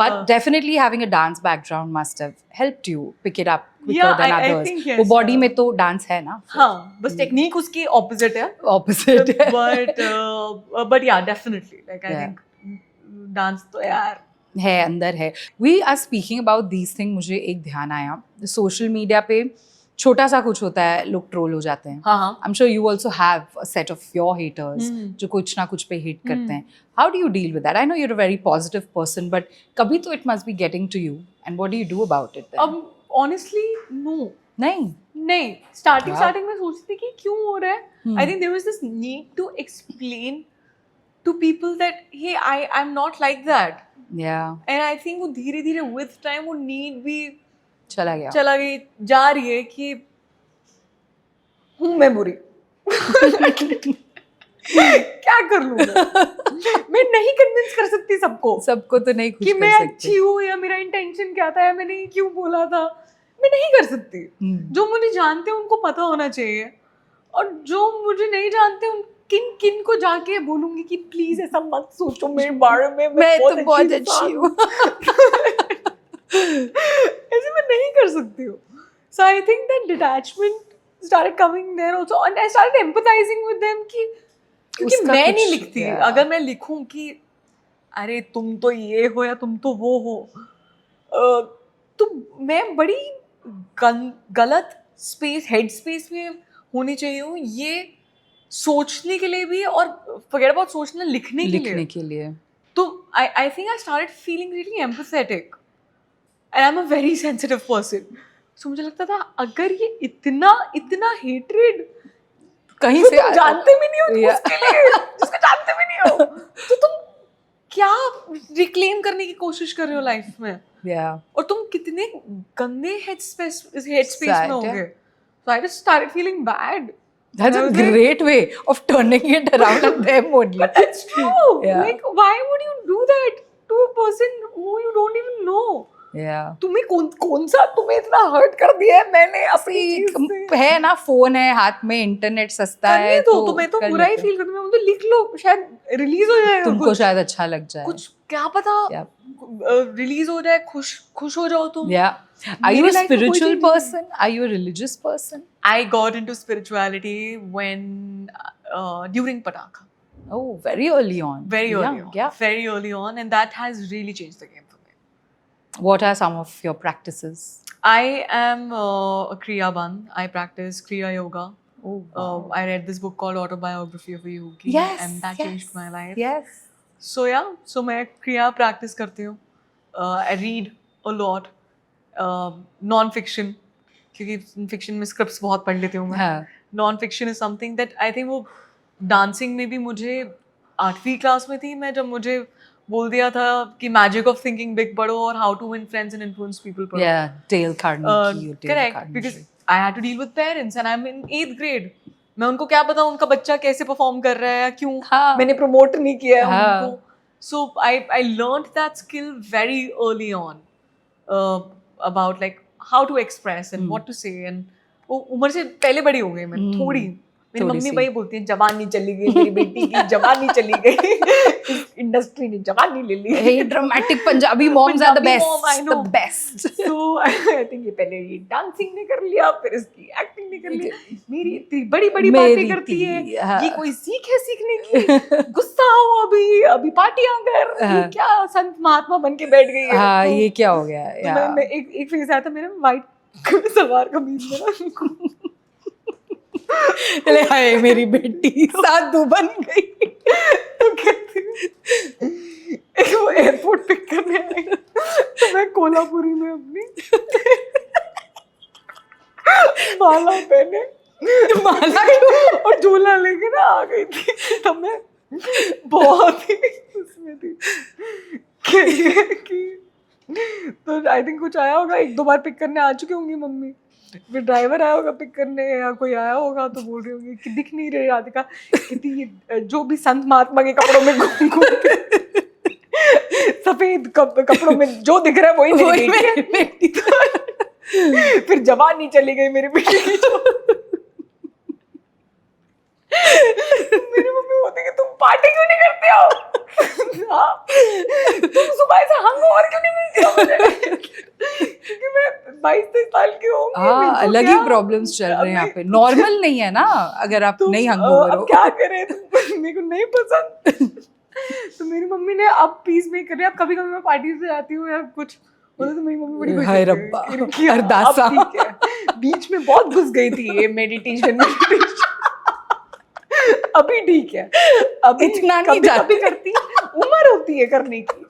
But definitely having a dance background must have helped you pick it up quicker Yeah, than I others. think yes. वो body में तो dance है ना. हाँ, बस technique उसकी opposite है. Opposite. But yeah, definitely. Like I Yeah. think dance तो यार. है अंदर है. We are speaking about these things. मुझे एक ध्यान आया. Social media पे छोटा सा कुछ होता है लोग ट्रोल हो जाते हैं. हाँ. I'm sure you also have a set of your haters जो कुछ ना कुछ पे hate करते हैं. How do you deal with that? I know you're a very positive person, but कभी तो it must be getting to you. And what do you do about it then? Honestly, no. नहीं. Starting में सोचती थी कि क्यों हो रहा है. I think there was this need to explain to people that hey, I'm not like that. Yeah. And I think वो धीरे धीरे with time वो need भी चला गया. जा रही है कि हूँ मैं बुरी. क्या कर लूं मैं नहीं कन्विंस कर सकती सबको तो नहीं खुश कि कर मैं सकते। अच्छी हूँ या मेरा इंटेंशन क्या था या मैंने क्यों बोला था, मैं नहीं कर सकती। जो मुझे जानते हैं उनको पता होना चाहिए, और जो मुझे नहीं जानते उन किन किन को जाके बोलूंगी कि प्लीज ऐसा मत सोचो मेरे बारे में, मैं तो बहुत इंसान अच्छी हूँ। ऐसे मैं नहीं कर सकती हूँ। So I think that detachment started coming there also, and I started empathizing with them क्योंकि उसका मैं कुछ- नहीं लिखती। yeah. अगर मैं लिखूं कि अरे तुम तो ये हो या तुम तो वो हो, तो मैं बड़ी गलत स्पेस, हेड स्पेस में होनी चाहिए हूँ ये सोचने के लिए भी, और फॉरगेट अबाउट सोचना, लिखने के लिए। तो I think I started feeling really empathetic, and I'm a very sensitive person. So मुझे लगता था अगर ये इतना hatred कहीं जो से तुम जानते भी नहीं हो Yeah. उसके लिए, जिसको जानते भी नहीं हो, तो तुम क्या रिक्लेम करने की कोशिश कर रहे हो लाइफ में, Yeah. और तुम कितने गंदे हेड स्पेस में Sad, होगे। So I just started feeling bad. That's I a was like, great way of turning it around on them only. but that's true. Yeah. Like, why would you do that to a person who you don't even know? Yeah. तुम्हें कौन सा तुम्हें इतना hurt कर दिया है मैंने अपनी चीज से? है ना, फोन है हाथ में, इंटरनेट सस्ता करने है, दो, तुम्हें तो कर बुरा ही लेते हो। फील करना है, तो लिख लो, शायद रिलीज हो जाएगा, तुमको शायद अच्छा लग जाए कुछ क्या पता Yeah. रिलीज हो जाए, खुश हो जाओ तुम। Yeah. Are you मेरी a life में कोई spiritual change नहीं है। person? Are you a religious person? I got into spirituality when during Pataka. Oh, very early on. Very early Yeah, on. yeah. Very early on, and that has really changed the game for me. What are some of your practices? I am a Kriya Ban. I practice Kriya Yoga. Oh, wow. I read this book called Autobiography of a Yogi, Yes, and that yes, changed my life. Yes. So yeah, so मैं Kriya practice करती हूँ. I read a lot. Non-fiction, क्योंकि fiction में scripts बहुत पढ़ लेती हूँ मैं. हाँ. Non-fiction is something that I think वो dancing में भी मुझे 8वीं क्लास में थी मैं, जब मुझे बोल दिया था कि magic of thinking big पढ़ो और how to win friends and influence people पढ़ो. Yeah, Dale Carnegie. Dale Correct, Carnegie. because I had to deal with parents and I'm in 8th grade. मैं उनको क्या पता उनका बच्चा कैसे परफॉर्म कर रहा है, क्यों हाँ. मैंने प्रमोट नहीं किया है हाँ. उनको. So I learned that skill very early on, about like how to express and what to say, and वो उम्र से पहले बड़ी हो गई मैं थोड़ी. मेरी मम्मी भाई बोलती है जवानी चली गई मेरी बेटी की, जवानी चली गई, इस इंडस्ट्री ने जवानी ले ली. Hey, dramatic Punjabi moms are the Punjabi best. mom, I know. The best. So I think ये पहले ये डांसिंग ने कर लिया, फिर इसकी एक्टिंग ने कर लिया, मेरी इतनी बड़ी बड़ी बातें करती है, हाँ. ये कोई सीख है सीखने की, गुस्सा हो अभी पार्टियां कर, ये क्या संत महात्मा बन के बैठ गई है. हाँ, तो, ये क्या हो गया है? तो मैं एक फेज आया था मेरा वाइट सलवार कमीज में ले हाय मेरी बेटी साधु बन गई. तो कहती वो एयरपोर्ट पिक करने आई, तो मैं कोल्हापुरी में अपनी माला पहने, माला और झोला लेके ना आ गई थी. तब मैं बहुत ही उसमें थी कि तो आई थिंक कुछ आया होगा, 1-2 बार पिक करने आ चुकी होंगी मम्मी, फिर ड्राइवर आया होगा पिक करने या कोई आया होगा, तो बोल रही होगी कि दिख नहीं रही राधिका, कहती ये जो भी संत महात्मा के कपड़ों में घूम सफेद कपड़ों में जो दिख रहा है वही मेरी बेटी है. फिर जवानी चली गई मेरी बेटी की. मेरी मम्मी बोलती कि तुम पार्टी क्यों नहीं करते हो, हाँ, तुम सुबह से हंगओवर क्यों नहीं मिलती हो मुझे, क्योंकि मैं 22-23 साल की हूँ. हाँ, अलग ही प्रॉब्लम्स चल रहे हैं यहाँ पे. नॉर्मल नहीं है ना अगर आप नहीं हंगओवर हो. क्या करें, मेरे को नहीं पसंद. तो मेरी मम्मी ने अब पीस मेक कर लिया. अब कभी कभी मैं पार्टी से जाती हूँ या कुछ बोले तो मेरी मम्मी बड़ी खुश हाय होती है रब्बा, कि अब अरदासा. ठीक है. बीच में बहुत घुस गई थी ये मेडिटेशन अभी ठीक है, अभी इतना नहीं कभी करती, उम्र होती है करने की.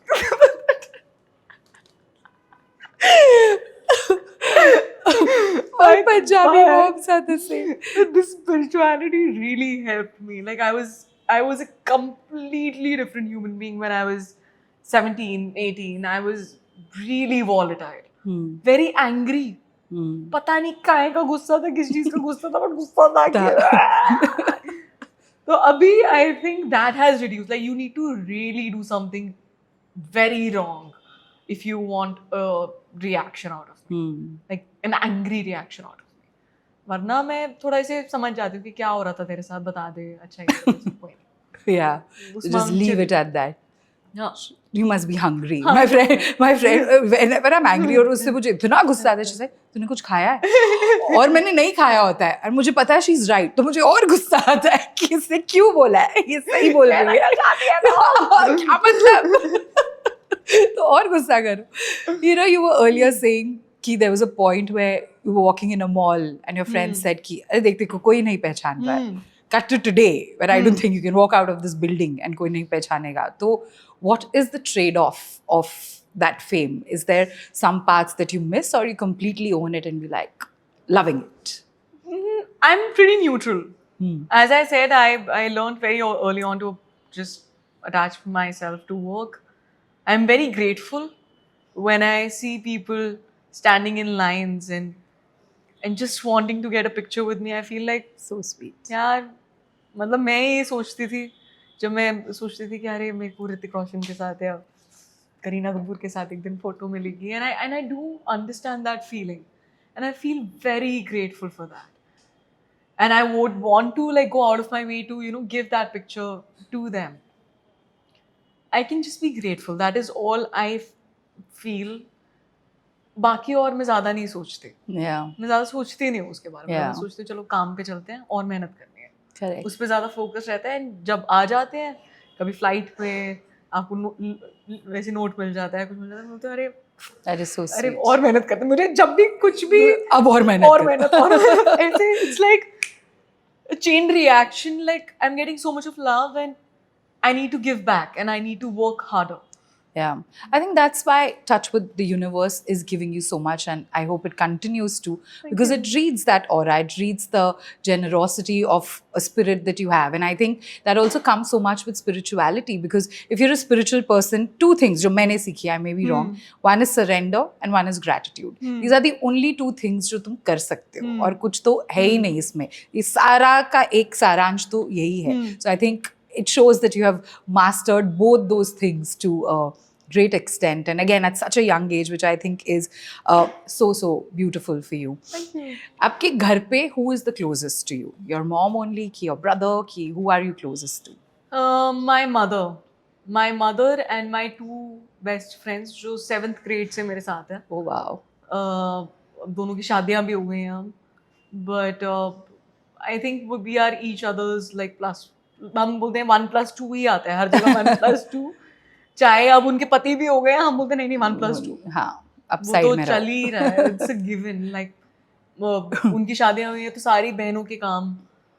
और Punjabi moms are the same. This spirituality really helped me. Like I was a completely different human being when I was 17, 18. I was really volatile, very angry. पता नहीं काहे का गुस्सा था, किस चीज का गुस्सा था, बट गुस्सा था. तो अभी I think that has reduced. Like you need to really do something very wrong if you want a reaction out of me, like an angry reaction out of me. वरना मैं थोड़ा ऐसे समझ जाती हूँ कि क्या हो रहा था तेरे साथ, बता दे, अच्छा ये कोई नहीं. Yeah, so just leave it at that. हाँ. You must be hungry. My friend, whenever I'm angry और उससे मुझे इतना गुस्सा आता है, she said, तूने कुछ खाया है? और मैंने नहीं खाया होता है, और मुझे पता है she's right, तो मुझे और गुस्सा आता है कि इसने क्यों बोला है, ये सही बोल रही है, क्या मतलब? तो और गुस्सा करो. You know, you were earlier saying कि there was a point where you were walking in a mall and your friend said कि अरे देख देखो कोई नहीं पहचान रहा है. Cut to today, where I don't think you can walk out of this building and कोई नहीं पहचानेगा. तो what is the trade-off of that fame? Is there some parts that you miss, or you completely own it and be like loving it? I'm pretty neutral. As I said, I learned very early on to just attach myself to work. I'm very grateful when I see people standing in lines and just wanting to get a picture with me. I feel like So sweet. यार मतलब मैं ये सोचती थी जब मैं सोचती थी कि अरे मेरे को ऋतिक रोशन के साथ या करीना कपूर के साथ एक दिन फोटो मिलेगी, and I do understand that feeling and I feel very grateful for that, and I would want to like go out of my way to, you know, give that picture to them. I can just be grateful. That is all I feel. बाकी और मैं ज़्यादा नहीं सोचती. Yeah. मैं ज़्यादा सोचती नहीं हूँ उसके बारे में. Yeah. मैं सोचती हूँ चलो काम पे चलते हैं और मेहनत करनी है. Correct. उस पर ज़्यादा फोकस रहता है. जब आ जाते हैं कभी फ्लाइट पे आपको वैसे नोट मिल जाता है, कुछ मिल जाता है, बोलते हैं अरे That is so sweet. अरे और मेहनत करते हैं. मुझे जब भी कुछ भी अब और मेहनत और ऐसे it's like a chain reaction. Like I'm getting so much of love and I need to give back and I need to work harder. Yeah, I think that's why Touch with the Universe is giving you so much, and I hope it continues to, because it reads that aura, it reads the generosity of a spirit that you have, and I think that also comes so much with spirituality, because if you're a spiritual person, two things जो मैंने सीखी, I may be wrong, one is surrender and one is gratitude. These are the only two things जो तुम कर सकते हो, और कुछ तो है ही नहीं इसमें. ये सारा का एक सारांश तो यही है. So I think it shows that you have mastered both those things to a great extent, and again at such a young age, which I think is so beautiful for you. Thank you. आपके घर पे who is the closest to you? Your mom only, ki your brother, ki who are you closest to? My mother and my two best friends जो 7th grade से मेरे साथ हैं. Oh wow. दोनों की शादियाँ भी हो गई हैं हम. But I think we are each other's like plus. हम बोलते हैं 1+2 ही आता है हर जगह 1+2. चाहे अब उनके पति भी हो गए हैं, हम बोलते नहीं 1+2. हाँ, अब वो साइड तो में चल ही रहा है. It's a given. Like उनकी शादियां हुई हैं तो सारी बहनों के काम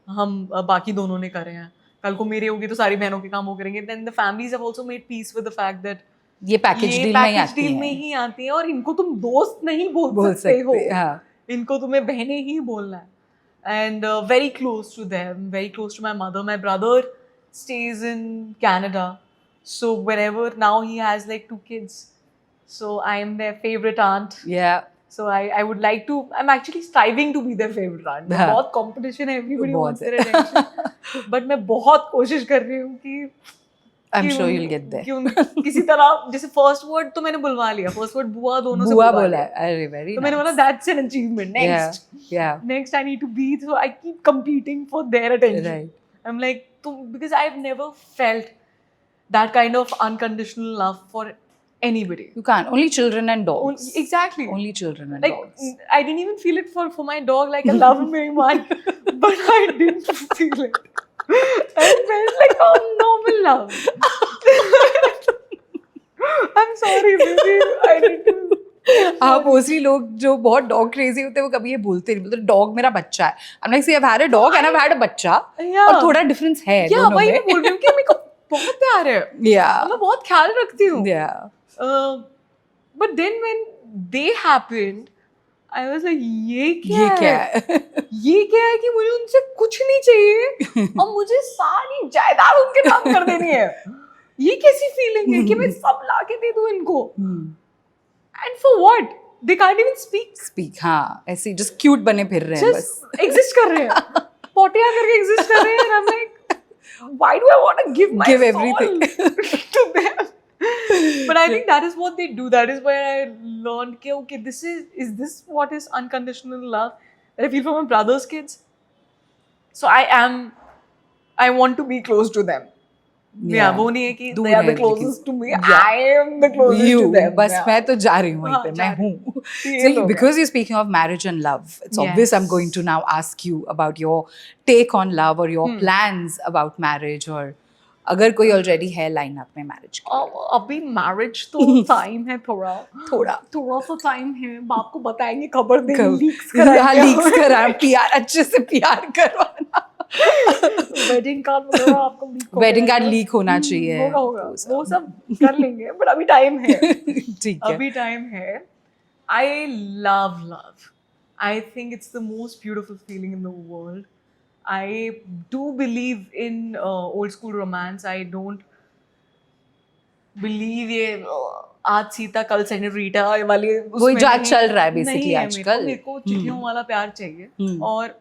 हम बाकी दोनों ने करे हैं. कल को मेरे होगी तो सारी बहनों के काम वो करेंगे. Then the families have also made peace with the fact that ये पैकेज डील में ही आती है और इनको तुम दोस्त नहीं बोल सकते हो. हाँ. इनको तुम्हें बहनें ही बोलना है. And very close to them, very close to my mother. My brother stays in Canada, so whenever now he has like 2 kids, so I am their favorite aunt. Yeah. So I would like to. I'm actually striving to be their favorite aunt. बहुत competition है, everybody wants their attention. But मैं बहुत कोशिश कर रही हूँ कि I'm sure you'll get there. कि किसी तरह जैसे first word तो मैंने बुलवा लिया. First word बुआ दोनों से बुआ बुलवा बोला लिया. है. अरे very तो मैंने बोला that's an achievement. Next. Yeah. Next I need to be, so I keep competing for their attention. Right. I'm like, because I've never felt that kind of unconditional love for anybody. You can't. Only children and dogs. Exactly. Only children and Like dogs. I didn't even feel it for my dog. Like I love him very much, but I didn't feel it. I felt like normal love. I'm sorry, baby. I didn't. हाँ, mostly लोग जो बहुत dog crazy होते हैं वो कभी ये बोलते नहीं, बोलते डॉग मेरा बच्चा है. I'm like, see, I've had a dog and I've had a बच्चा. Yeah. और थोड़ा डिफरेंस है दोनों वही में. मैं बोल रही हूँ कि मेरे को बहुत प्यार है. Yeah. मैं बहुत ख्याल रखती हूँ. Yeah. But then when they happened, I was like, ये क्या है? ये क्या है कि मुझे उनसे कुछ नहीं चाहिए और मुझे सारी जायदाद उनके नाम कर देनी है. ये कैसी फीलिंग है कि मैं सब ला के दे दूँ इनको? And for what? They can't even speak. हाँ, ऐसे just cute बने फिर रहे हैं बस. Just exist कर रहे हैं. पोटिया करके exist कर रहे हैं. And I'm like, why do I want to give my Give soul everything. to them? But I think that is what they do. That is where I learned कि okay, this is this what is unconditional love that I feel for my brother's kids. So I want to be close to them. Yeah, वो नहीं है कि दूर they are है the closest to me. Yeah. I am the closest You, to them. बस Yeah. मैं तो जा रही हूँ वहीं हाँ, पे, जा मैं रही हूँ. ये So लोग because you're speaking of marriage and love, it's obvious I'm Yes. going to now ask you about your take on love or your plans about marriage, or अगर कोई already है line up में marriage के लिए. अभी marriage तो time है थोड़ा सा टाइम है. बाप को बताएंगे, खबर देंगे, लीक्स हाँ, कराएंगे. लीक्स करा, PR अच्छे से PR करवाना. वेडिंग कार्ड वगैरह आपको लीक वेडिंग कार्ड लीक होना चाहिए. होगा वो सब कर लेंगे. बट अभी टाइम है. ठीक है. अभी टाइम है. I love I think it's the most beautiful feeling in the world. I do believe in old school romance. I don't believe ये आज सीता कल सेनोरिटा वाली वही जो आज चल रहा है basically नहीं है. आजकल. मेरे को चिट्ठियों वाला प्यार चाहिए. और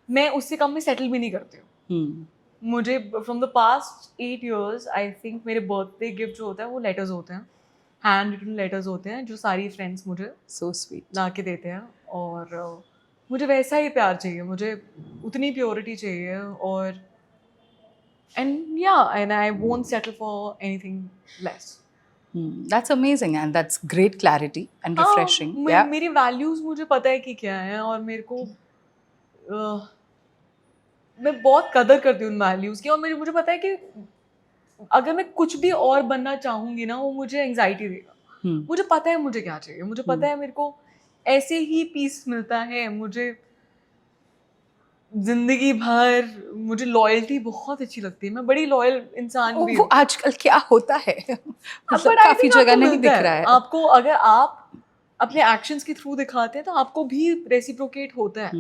मैं उससे कम में सेटल भी नहीं करती हूँ. मुझे from the past 8 years I think मेरे बर्थडे गिफ्ट जो होता है वो लेटर्स होते हैं, हैंड रिटन लेटर्स होते हैं जो सारी फ्रेंड्स मुझे So sweet. ला के देते हैं. और मुझे वैसा ही प्यार चाहिए, मुझे उतनी प्योरिटी चाहिए. और and I won't settle for anything less. That's amazing and that's great clarity and refreshing. Yeah. मेरी वैल्यूज मुझे पता है कि क्या है. और मेरे को मैं बहुत कदर करती हूँ उन वैल्यूज की. और मुझे पता है कि अगर मैं कुछ भी और बनना चाहूंगी ना, वो मुझे एंग्जाइटी देगा. मुझे पता है मुझे क्या चाहिए. मुझे पता है मेरे को ऐसे ही पीस मिलता है. मुझे जिंदगी भर मुझे लॉयल्टी बहुत अच्छी लगती है. मैं बड़ी लॉयल इंसान भी वो हूँ. आजकल क्या होता है मतलब But I काफी think जगह आपको नहीं मिलता दिख रहा है. आपको अगर आप अपने एक्शंस के थ्रू दिखाते हैं तो आपको भी रेसिप्रोकेट होता है.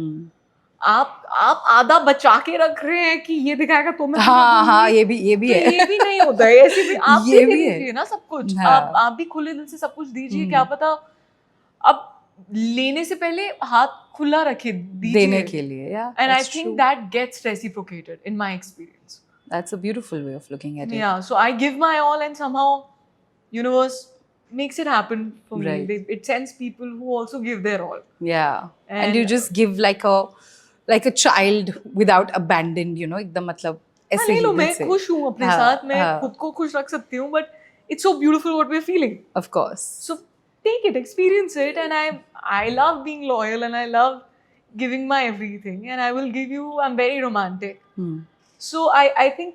आप आधा बचा के रख रहे हैं कि ये दिखाएगा तो मैं हाँ ये भी तो है. ये भी नहीं होता है. ऐसे भी आप ये भी भी है. दीजिए ना सब कुछ. हाँ. आप भी खुले दिल से सब कुछ दीजिए. क्या पता अब लेने से पहले हाथ खुला रखे दीजिए देने के लिए. Yeah, and I that's think true. that gets reciprocated in my experience. That's a beautiful way of looking at it. Yeah, so I give my all and somehow universe makes it happen for me. Right. It sends people who also give their all. Yeah. And you And- just give like a child without abandon, you know, एकदम मतलब हाँ, ऐसे ले ही लो, दिल मैं से. खुश हूँ अपने हाँ, साथ. मैं हाँ. खुद को खुश रख सकती हूँ. but it's so beautiful what we're feeling. Of course. So take it, experience it. And I love being loyal and I love giving my everything. And I will give you, I'm very romantic. So I think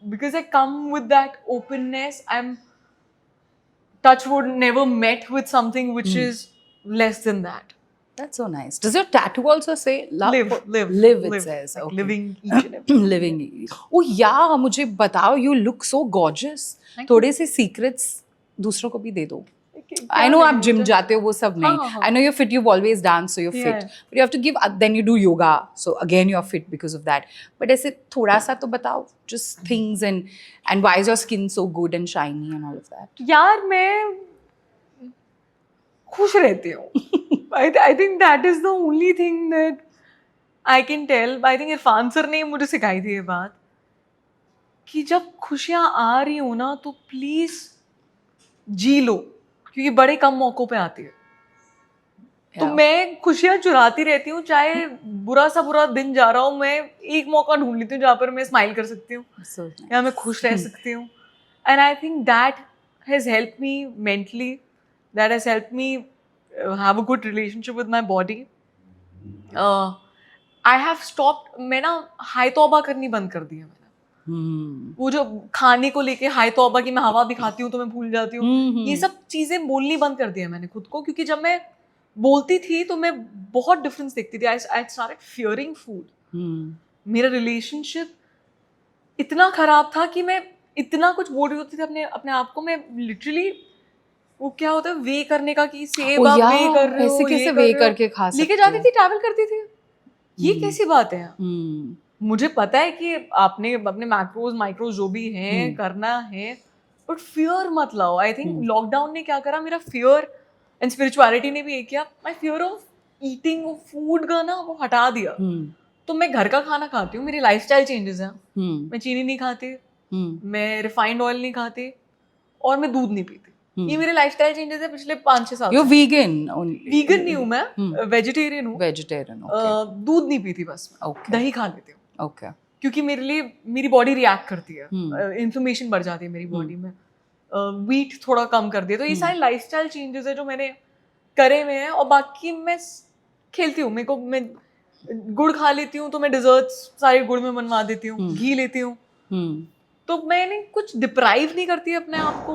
because I come with that openness, I'm touch wood never met with something which is less than that. That's so nice. Does your tattoo also say love? Live It says. like Okay. living each and every. Living. Oh yeah, मुझे बताओ, you look so gorgeous. Thank थोड़े से secrets दूसरों को भी दे दो. Okay, I know क्या आप जिम नहीं जाते हो, वो सब नहीं. हाँ. I know you're fit. You've always danced, so you're fit. Yeah. But you have to give. Then you do yoga, so again you're fit because of that. But ऐसे थोड़ा सा तो बताओ, just things and why is your skin so good and shiny and all of that. यार मैं खुश रहती हूँ. I think that is the only thing that I can tell. I think Irfan sir ने मुझे सिखाई थी ये बात कि जब खुशियाँ आ रही हो ना तो प्लीज जी लो, क्योंकि बड़े कम मौकों पे आती है. तो मैं खुशियाँ चुराती रहती हूँ. चाहे बुरा दिन जा रहा हूँ, मैं एक मौका ढूंढ लेती हूँ जहाँ पर मैं स्माइल कर सकती हूँ So nice. या मैं खुश रह सकती हूँ. And I think that has helped me mentally. That has helped me have a good relationship with my body. I have stopped. मैं ना हाय तौबा करनी बंद कर दी है मैंने. वो जो खाने को लेके हाय तौबा की मैं हवा भी खाती हूँ तो मैं भूल जाती हूँ. ये सब चीजें बोलनी बंद कर दी है मैंने खुद को, क्योंकि जब मैं बोलती थी तो मैं बहुत डिफरेंस देखती थी. I started fearing food. मेरा रिलेशनशिप इतना खराब था कि मैं इतना कुछ बोल रही होती थी अपने आप को. मैं लिटरली वो क्या होता है वे करने का कि सेब आप वे कर रहे हो, ऐसे कैसे वे करके खा सकते लेके जाती थी, ट्रैवल करती थी. ये कैसी बात है? मुझे पता है कि आपने अपने मैक्रोज माइक्रोज जो भी हैं करना है, बट फियर मत लाओ. आई थिंक लॉकडाउन ने क्या करा, मेरा फियर एंड स्पिरिचुअलिटी ने भी ये किया. My fear of eating food का ना वो हटा दिया. तो मैं घर का खाना खाती हूँ, मेरी लाइफस्टाइल चेंजेस हैं, Hmm. मैं चीनी नहीं खाती, Hmm. मैं रिफाइंड ऑयल नहीं खाती और मैं दूध नहीं पीती। Hmm. ये मेरे लाइफस्टाइल चेंजेस है पिछले 5-6 साल You're से। vegan only. वीगन नहीं हूँ मैं, Hmm. वेजिटेरियन हूँ। Vegetarian. Okay. दूध नहीं पीती बस मैं, Okay. दही खा लेती हूँ Okay. क्योंकि मेरे लिए मेरी बॉडी रिएक्ट करती है, Hmm. इन्फ्लेमेशन बढ़ जाती है मेरी बॉडी में, वीट थोड़ा कम कर दिया। तो ये सारे लाइफस्टाइल चेंजेस है जो मैंने करे हुए हैं। और बाकी मैं खेलती हूँ, मेरे को मैं गुड़ खा लेती हूँ तो मैं डिजर्ट्स सारे गुड़ में बनवा देती हूँ, घी लेती हूँ, Hmm. तो मैंने कुछ डिप्राइव नहीं करती अपने आप को।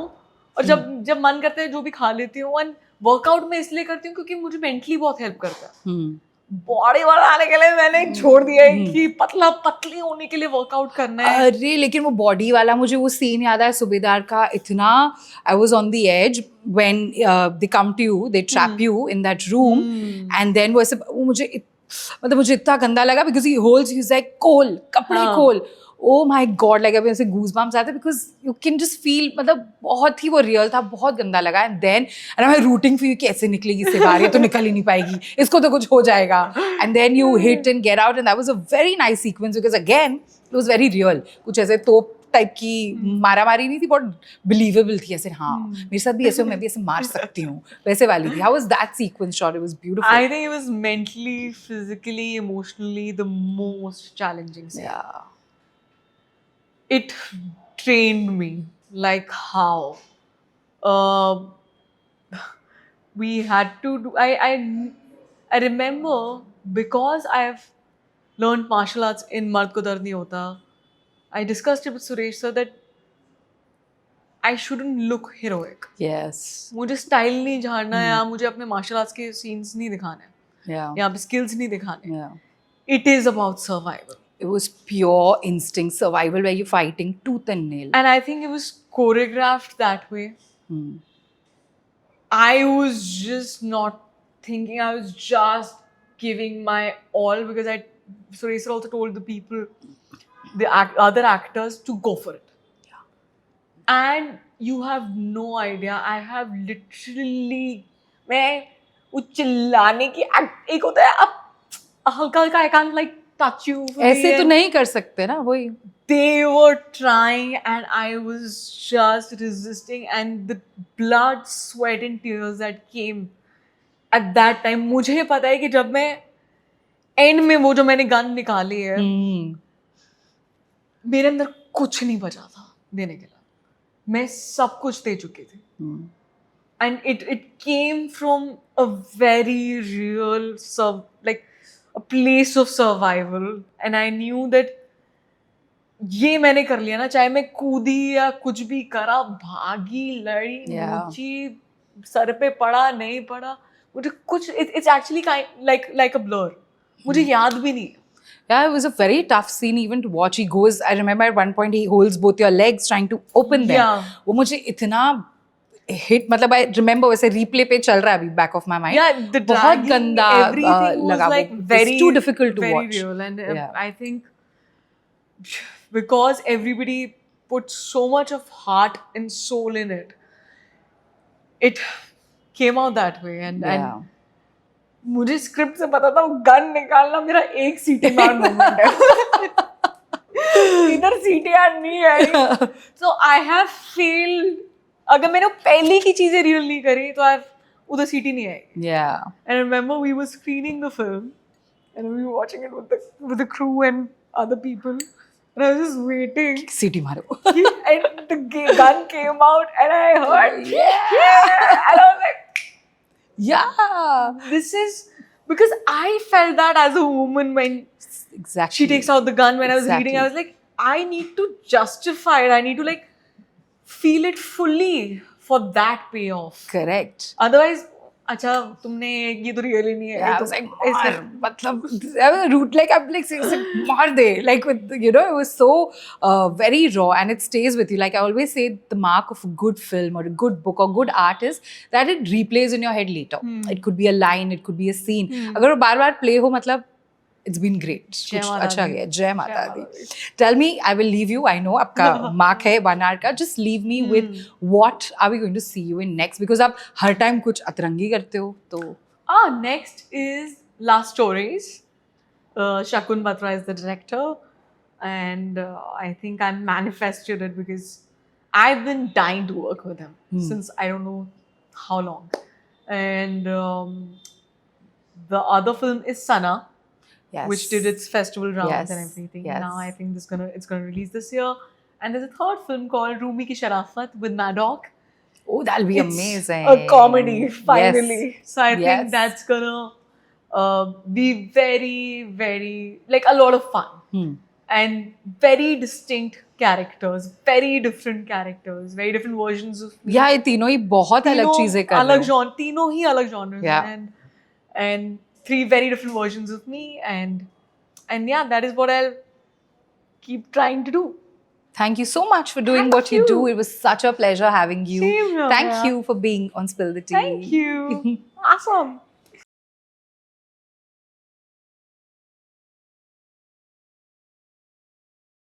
और जब मन करता है जो भी खा लेती हूँ। एंड वर्कआउट मैं इसलिए करती हूँ क्योंकि मुझे मेंटली बहुत हेल्प करता है। Hmm. बॉडी बनाने के लिए मैंने छोड़ दिया है कि पतली होने के लिए वर्कआउट करना है। अरे लेकिन वो बॉडी वाला मुझे वो सीन याद है सूबेदार का, इतना I was on the edge when they come to you, they trap you in that room and then वो ऐसे वो मतलब मुझे इतना गंदा लगा because he holds you like कोल, कपड़े खोल। ओ माय गॉड, लाइक अभी ऐसे गूज़बम्प्स आते because you can just feel, मतलब बहुत ही वो रियल था, बहुत गंदा लगा। And then and I am rooting for you, कैसे निकलेगी इससे बाहर, ये तो निकल ही नहीं पाएगी, इसको तो कुछ हो जाएगा। And then you hit and get out and that was a very nice sequence because again it was very real. कुछ ऐसे तोप टाइप की मारा मारी नहीं थी, बहुत बिलीवेबल थी, ऐसे हाँ मेरे साथ भी ऐसे हो, मैं भी ऐसे मार सकती हूँ, वैसे वाली थी। How was that sequence shot? It was beautiful. I think it was mentally, physically, emotionally the most challenging scene. Yeah. It trained me like how uh, we had to do. I remember because I've learned martial arts in Mard Ko Dard Nahi Hota. I discussed it with Suresh sir that I shouldn't look heroic. Yes. मुझे style नहीं झाड़ना है या मुझे अपने martial arts के scenes नहीं दिखाने हैं, Yeah. यहाँ पे स्किल्स नहीं दिखाने। Yeah. It is about survival. It was pure instinct survival where you're fighting tooth and nail. And I think it was choreographed that way. Hmm. I was just not thinking, I was just giving my all because Suresh sir also told the people, the other actors to go for it. And you have no idea, I have literally, मैं वो चिल्लाने की एक होता है अब हल्का हल्का, I can't like touch you. ऐसे तो नहीं कर सकते ना, वही। They were trying and I was just resisting, and the blood, sweat and tears that came at that time. मुझे पता है कि जब मैं एंड में वो जो मैंने गन निकाली है, मेरे अंदर कुछ नहीं बचा था देने के लिए, मैं सब कुछ दे चुकी थी। And it came from a very real like a place of survival, and I knew that ये मैंने कर लिया ना, चाहे मैं कूदी या कुछ भी करा, भागी, लड़ी, नोची, सर पे पड़ा नहीं पड़ा, मुझे कुछ it's actually like a blur, मुझे याद भी नहीं। Yeah, it was a very tough scene even to watch. He goes, I remember at one point he holds both your legs trying to open them. Yeah. वो मुझे इतना hit, मतलब I remember वैसे replay पे चल रहा है अभी back of my mind. Yeah, the बहुत dragging, गंदा everything was लगा like वो. very, It's too difficult to very watch. real, and Yeah. I think because everybody put so much of heart and soul in it, it came out that way. And मुझे script से पता था वो gun निकालना मेरा एक सीटी मार मोमेंट है, इधर सीटियां नहीं आई। सो आई हैव फील्ड, अगर मैंने पहले की चीजें रियल नहीं करी तो आई उधर सीटी नहीं आई। Yeah. And I remember we were screening the film and we were watching it with the crew and other people, and I was just waiting. सीटी मारो। And the gun came out and I heard yeah, and I was like, yeah, this is because I felt that as a woman when exactly she takes out the gun. When I was reading, I was like, I need to justify it, I need to like feel it fully for that payoff. Correct. Otherwise, अच्छा तुमने ये तो really नहीं है। Yeah, I was like, मतलब I was root like I'm like मार दे, like with you know it was so very raw and it stays with you. Like I always say, the mark of a good film or a good book or good art is that it replays in your head later. It could be a line, it could be a scene. अगर वो बार-बार play हो, मतलब it's been great. कुछ अच्छा गया। जय माता दी। Tell me, I will leave you. I know आपका mark है 1 hour का. Just leave me with what are we going to see you in next? Because आप हर time कुछ अतरंगी करते हो तो। Next is Last Stories. Shakun Batra is the director, and I think I manifested it because I've been dying to work with him since I don't know how long. And the other film is Sana, Yes. which did its festival rounds and Yes, everything. yes. Now I think it's gonna release this year. And there's a third film called Rumi Ki Sharafat with Maddock. Oh, that'll be It's amazing. a comedy, finally. Yes. So I Yes. think that's gonna be very, very like a lot of fun and very distinct characters, very different versions of me. Yeah, ये तीनों ही बहुत अलग तीनों चीजें कर रहे अलग हो. genre, तीनों ही अलग genres Yeah. हैं, and three very different versions of me, and yeah, that is what I'll keep trying to do. Thank you so much for doing Thank what you do. you. It was such a pleasure having you. Same here, Thank yeah. you for being on Spill the Tea. Thank you. Awesome.